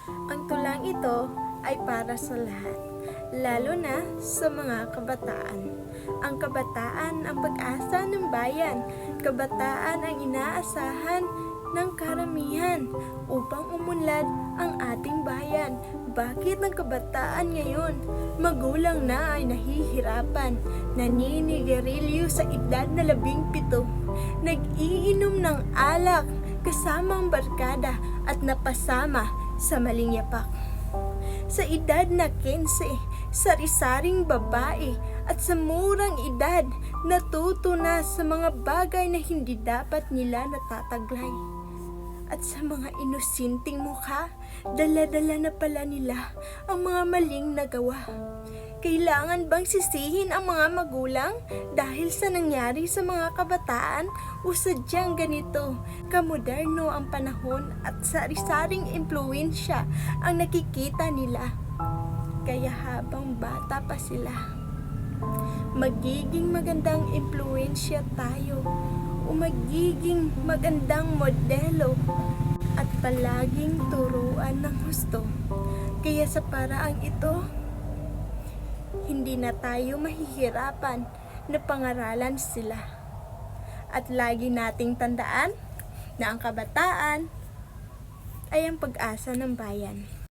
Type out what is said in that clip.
Ang tulang ito ay para sa lahat, lalo na sa mga kabataan. Ang kabataan ang pag-asa ng bayan. Kabataan ang inaasahan ng karamihan upang umunlad ang ating bayan. Bakit ang kabataan ngayon, magulang na ay nahihirapan, naninigarilyo sa edad na 17, nag-iinom ng alak kasamang barkada at napasama sa maling yapak. Sa edad na 15, sari-saring babae at sa murang edad, natuto na sa mga bagay na hindi dapat nila natataglay. At sa mga inosinteng mukha, dala-dala na pala nila ang mga maling nagawa. Kailangan bang sisihin ang mga magulang dahil sa nangyari sa mga kabataan o sadyang ganito? Kamoderno ang panahon at sari-saring impluwensya ang nakikita nila. Kaya habang bata pa sila, magiging magandang impluwensya tayo o magiging magandang modelo at palaging turuan ng husto. Kaya sa paraang ito, hindi na tayo mahihirapan na pangaralan sila. At lagi nating tandaan na ang kabataan ay ang pag-asa ng bayan.